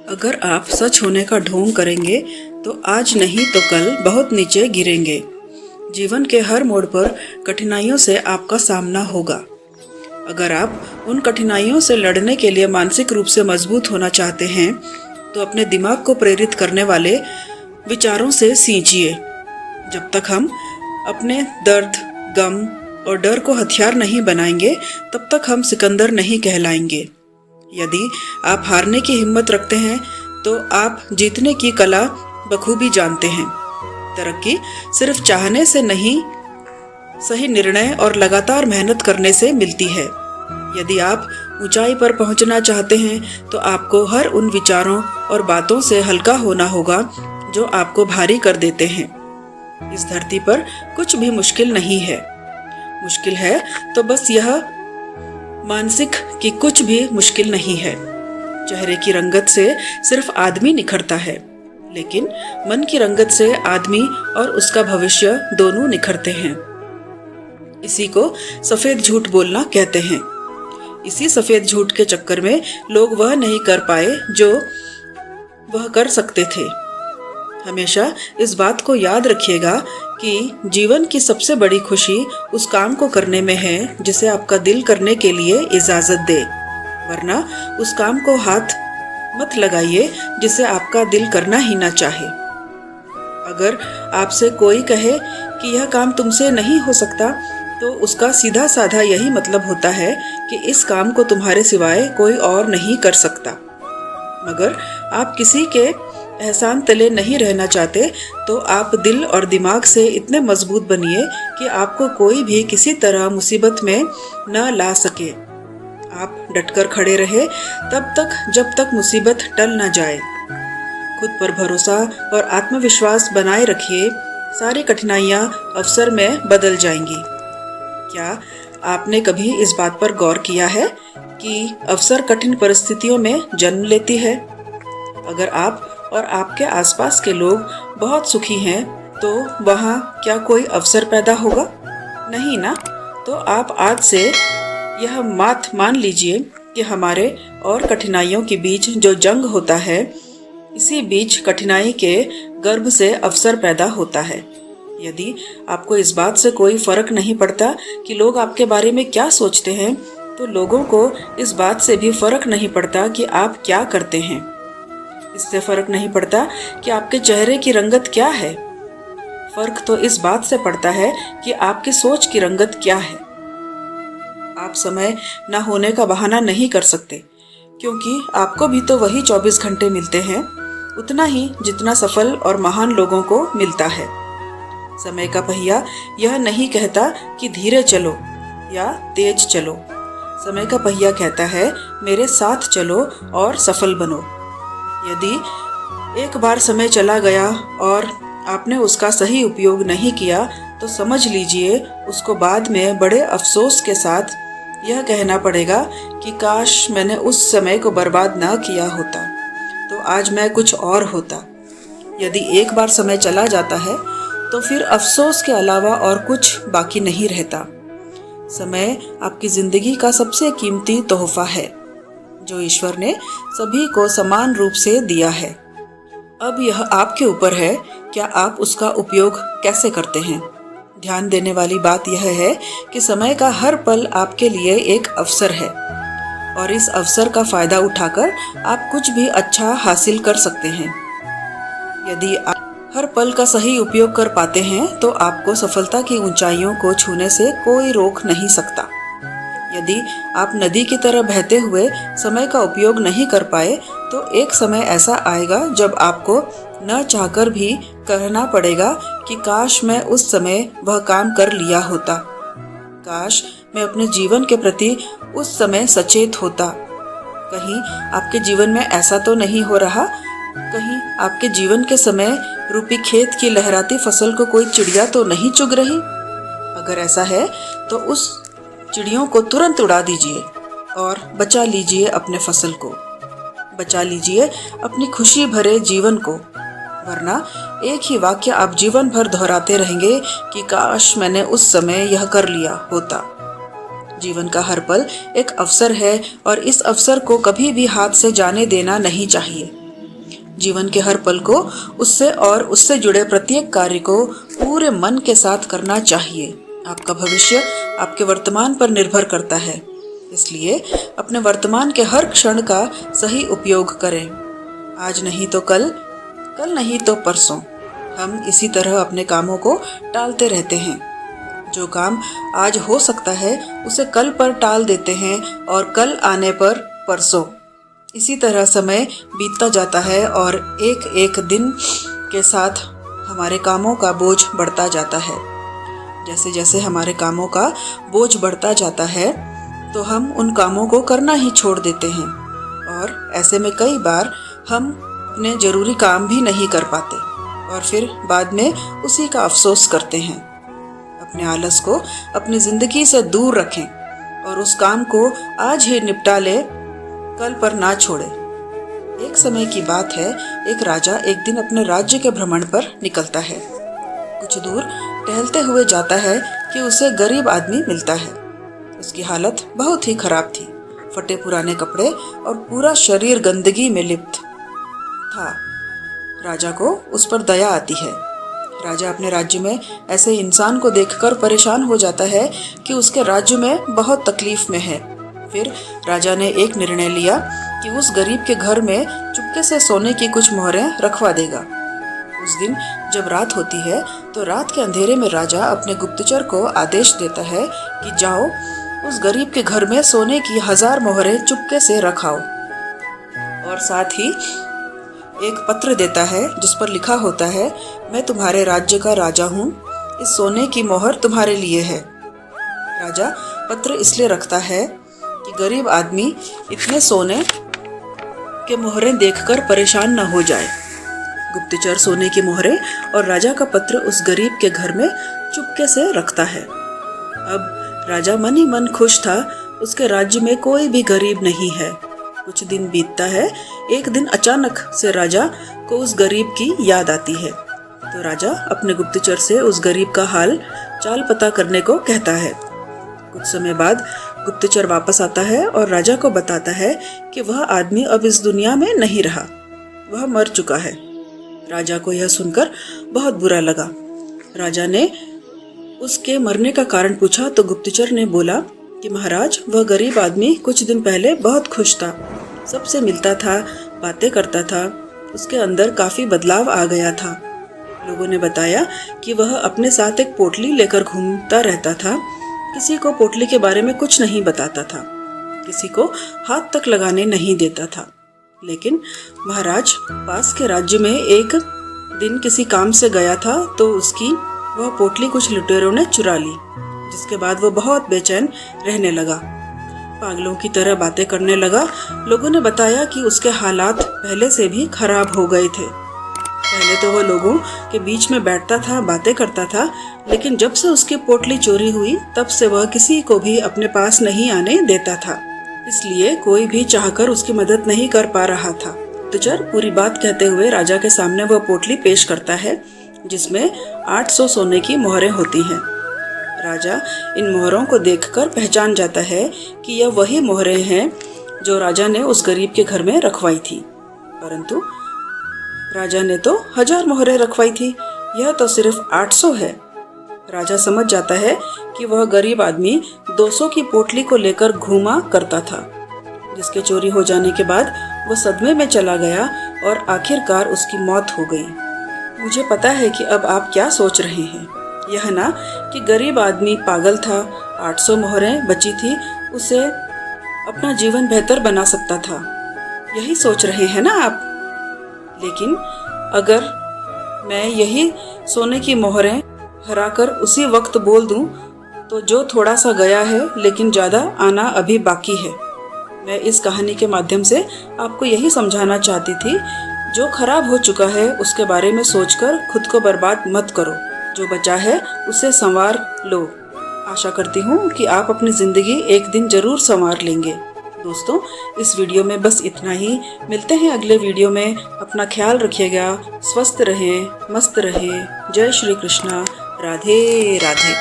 अगर आप सच होने का ढोंग करेंगे तो आज नहीं तो कल बहुत नीचे गिरेंगे। जीवन के हर मोड़ पर कठिनाइयों से आपका सामना होगा। अगर आप उन कठिनाइयों से लड़ने के लिए मानसिक रूप से मजबूत होना चाहते हैं तो अपने दिमाग को प्रेरित करने वाले विचारों से सींचिए। जब तक हम अपने दर्द, गम और डर को हथियार नहीं बनाएंगे तब तक हम सिकंदर नहीं कहलाएंगे। यदि आप हारने की हिम्मत रखते हैं तो आप जीतने की कला बखूबी जानते हैं। तरक्की सिर्फ चाहने से नहीं, सही निर्णय और लगातार मेहनत करने से मिलती है। यदि आप ऊंचाई पर पहुंचना चाहते हैं तो आपको हर उन विचारों और बातों से हल्का होना होगा जो आपको भारी कर देते हैं। इस धरती पर कुछ भी मुश्किल नहीं है। मुश्किल है तो बस यह मानसिक कि कुछ भी मुश्किल नहीं है। चेहरे की रंगत से सिर्फ आदमी निखरता है, लेकिन मन की रंगत से आदमी और उसका भविष्य दोनों निखरते हैं। इसी को सफेद झूठ बोलना कहते हैं। इसी सफेद झूठ के चक्कर में लोग वह नहीं कर पाए जो वह कर सकते थे। हमेशा इस बात को याद रखिएगा कि जीवन की सबसे बड़ी खुशी उस काम को करने में है जिसे आपका दिल करने के लिए इजाजत दे, वरना उस काम को हाथ मत लगाइए जिसे आपका दिल करना ही ना चाहे। अगर आपसे कोई कहे कि यह काम तुमसे नहीं हो सकता तो उसका सीधा साधा यही मतलब होता है कि इस काम को तुम्हारे सिवाय कोई और नहीं कर सकता। मगर आप किसी के एहसान तले नहीं रहना चाहते तो आप दिल और दिमाग से इतने मजबूत बनिए कि आपको कोई भी किसी तरह मुसीबत में न ला सके। आप डटकर खड़े रहे तब तक जब तक मुसीबत टल न जाए। खुद पर भरोसा और आत्मविश्वास बनाए रखिए। सारी कठिनाइयां अवसर में बदल जाएंगी। क्या आपने कभी इस बात पर गौर किया है कि अवसर कठिन परिस्थितियों में जन्म लेती है? अगर आप और आपके आसपास के लोग बहुत सुखी हैं तो वहाँ क्या कोई अवसर पैदा होगा? नहीं ना। तो आप आज से यह बात मान लीजिए कि हमारे और कठिनाइयों के बीच जो जंग होता है, इसी बीच कठिनाई के गर्भ से अवसर पैदा होता है। यदि आपको इस बात से कोई फर्क नहीं पड़ता कि लोग आपके बारे में क्या सोचते हैं, तो लोगों को इस बात से भी फर्क नहीं पड़ता कि आप क्या करते हैं। इससे फर्क नहीं पड़ता कि आपके चेहरे की रंगत क्या है। फर्क तो इस बात से पड़ता है कि आपकी सोच की रंगत क्या है। आप समय ना होने का बहाना नहीं कर सकते, क्योंकि आपको भी तो वही 24 घंटे मिलते हैं, उतना ही जितना सफल और महान लोगों को मिलता है। समय का पहिया यह नहीं कहता कि धीरे चलो या तेज चलो। समय का पहिया कहता है मेरे साथ चलो और सफल बनो। यदि एक बार समय चला गया और आपने उसका सही उपयोग नहीं किया तो समझ लीजिए उसको बाद में बड़े अफसोस के साथ यह कहना पड़ेगा कि काश मैंने उस समय को बर्बाद ना किया होता तो आज मैं कुछ और होता। यदि एक बार समय चला जाता है तो फिर अफसोस के अलावा और कुछ बाकी नहीं रहता। समय आपकी जिंदगी का सबसे कीमती तोहफा है जो ईश्वर ने सभी को समान रूप से दिया है। अब यह आपके ऊपर है क्या आप उसका उपयोग कैसे करते हैं। ध्यान देने वाली बात यह है कि समय का हर पल आपके लिए एक अवसर है और इस अवसर का फायदा उठाकर आप कुछ भी अच्छा हासिल कर सकते हैं। यदि आप हर पल का सही उपयोग कर पाते हैं तो आपको सफलता की ऊंचाइयों को छूने से कोई रोक नहीं सकता। यदि आप नदी की तरह बहते हुए समय का उपयोग नहीं कर पाए तो एक समय ऐसा आएगा जब आपको न चाहकर भी कहना पड़ेगा कि काश मैं उस समय वह काम कर लिया होता। काश मैं अपने जीवन के प्रति उस समय सचेत होता। कहीं आपके जीवन में ऐसा तो नहीं हो रहा? कहीं आपके जीवन के समय रूपी खेत की लहराती फसल को कोई चिड़िया तो नहीं चुग रही? अगर ऐसा है तो उस चिड़ियों को तुरंत उड़ा दीजिए और बचा लीजिए अपने फसल को, बचा लीजिए अपनी खुशी भरे जीवन को, वरना एक ही वाक्य आप जीवन भर दोहराते रहेंगे कि काश मैंने उस समय यह कर लिया होता। जीवन का हर पल एक अवसर है और इस अवसर को कभी भी हाथ से जाने देना नहीं चाहिए। जीवन के हर पल को उससे और उससे जुड़े प्रत्येक कार्य को पूरे मन के साथ करना चाहिए। आपका भविष्य आपके वर्तमान पर निर्भर करता है, इसलिए अपने वर्तमान के हर क्षण का सही उपयोग करें। आज नहीं तो कल, कल नहीं तो परसों। हम इसी तरह अपने कामों को टालते रहते हैं। जो काम आज हो सकता है उसे कल पर टाल देते हैं और कल आने पर परसों। इसी तरह समय बीतता जाता है और एक एक दिन के साथ हमारे कामों का बोझ बढ़ता जाता है। जैसे जैसे हमारे कामों का बोझ बढ़ता जाता है तो हम उन कामों को करना ही छोड़ देते हैं और ऐसे में कई बार हम अपने जरूरी काम भी नहीं कर पाते और फिर बाद में उसी का अफसोस करते हैं। अपने आलस को अपनी जिंदगी से दूर रखें और उस काम को आज ही निपटा ले, कल पर ना छोड़े। एक समय की बात है, एक राजा एक दिन अपने राज्य के भ्रमण पर निकलता है। कुछ दूर टहलते हुए जाता है कि उसे गरीब आदमी मिलता है। उसकी हालत बहुत ही खराब थी, फटे पुराने कपड़े और पूरा शरीर गंदगी में लिप्त था। राजा को उस पर दया आती है। राजा अपने राज्य में ऐसे इंसान को देखकर परेशान हो जाता है कि उसके राज्य में बहुत तकलीफ में है। फिर राजा ने एक निर्णय लिया कि उस गरीब के घर में चुपके से सोने की कुछ मोहरें रखवा देगा। उस दिन जब रात होती है तो रात के अंधेरे में राजा अपने गुप्तचर को आदेश देता है कि जाओ उस गरीब के घर में सोने की 1000 मोहरें चुपके से रखाओ और साथ ही एक पत्र देता है जिस पर लिखा होता है, मैं तुम्हारे राज्य का राजा हूँ, इस सोने की मोहर तुम्हारे लिए है। राजा पत्र इसलिए रखता है कि गरीब आदमी इतने सोने के मोहरें देखकर परेशान न हो जाए। गुप्तचर सोने की मोहरें और राजा का पत्र उस गरीब के घर में चुपके से रखता है। अब राजा मन ही मन खुश था, उसके राज्य में कोई भी गरीब नहीं है। कुछ दिन बीतता है। एक दिन अचानक से राजा को उस गरीब की याद आती है, तो राजा अपने गुप्तचर से उस गरीब का हाल चाल पता करने को कहता है। कुछ समय बाद गुप्तचर वापस आता है और राजा को बताता है कि वह आदमी अब इस दुनिया में नहीं रहा, वह मर चुका है। राजा को यह सुनकर बहुत बुरा लगा। राजा ने उसके मरने का कारण पूछा तो गुप्तचर ने बोला कि महाराज, वह गरीब आदमी कुछ दिन पहले बहुत खुश था, सबसे मिलता था, बातें करता था, उसके अंदर काफी बदलाव आ गया था। लोगों ने बताया कि वह अपने साथ एक पोटली लेकर घूमता रहता था, किसी को पोटली के बारे में कुछ नहीं बताता था, किसी को हाथ तक लगाने नहीं देता था। लेकिन महाराज पास के राज्य में एक दिन किसी काम से गया था तो उसकी वह पोटली कुछ लुटेरों ने चुरा ली, जिसके बाद वो बहुत बेचैन रहने लगा, पागलों की तरह बातें करने लगा। लोगों ने बताया कि उसके हालात पहले से भी खराब हो गए थे। पहले तो वह लोगों के बीच में बैठता था, बातें करता था, लेकिन जब से उसकी पोटली चोरी हुई तब से वह किसी को भी अपने पास नहीं आने देता था, इसलिए कोई भी चाहकर उसकी मदद नहीं कर पा रहा था। गुप्तचर पूरी बात कहते हुए राजा के सामने वह पोटली पेश करता है जिसमें 800 सोने की मोहरें होती हैं। राजा इन मोहरों को देखकर पहचान जाता है कि यह वही मोहरें हैं जो राजा ने उस गरीब के घर में रखवाई थी, परंतु राजा ने तो 1000 मोहरें रखवाई थी, यह तो सिर्फ 800 है। राजा समझ जाता है कि वह गरीब आदमी 200 की पोटली को लेकर घूमा करता था, जिसके चोरी हो जाने के बाद वह सदमे में चला गया और आखिरकार उसकी मौत हो गई। मुझे पता है कि अब आप क्या सोच रहे हैं, यह ना कि गरीब आदमी पागल था, 800 मोहरें बची थी, उसे अपना जीवन बेहतर बना सकता था, यही सोच रहे हैं ना आप। लेकिन अगर मैं यही सोने की मोहरें हराकर उसी वक्त बोल दूं तो जो थोड़ा सा गया है लेकिन ज़्यादा आना अभी बाकी है। मैं इस कहानी के माध्यम से आपको यही समझाना चाहती थी, जो खराब हो चुका है उसके बारे में सोचकर खुद को बर्बाद मत करो, जो बचा है उसे संवार लो। आशा करती हूँ कि आप अपनी ज़िंदगी एक दिन ज़रूर संवार लेंगे। दोस्तों, इस वीडियो में बस इतना ही। मिलते हैं अगले वीडियो में। अपना ख्याल रखिएगा, स्वस्थ रहें, मस्त रहें। जय श्री कृष्णा। राधे राधे।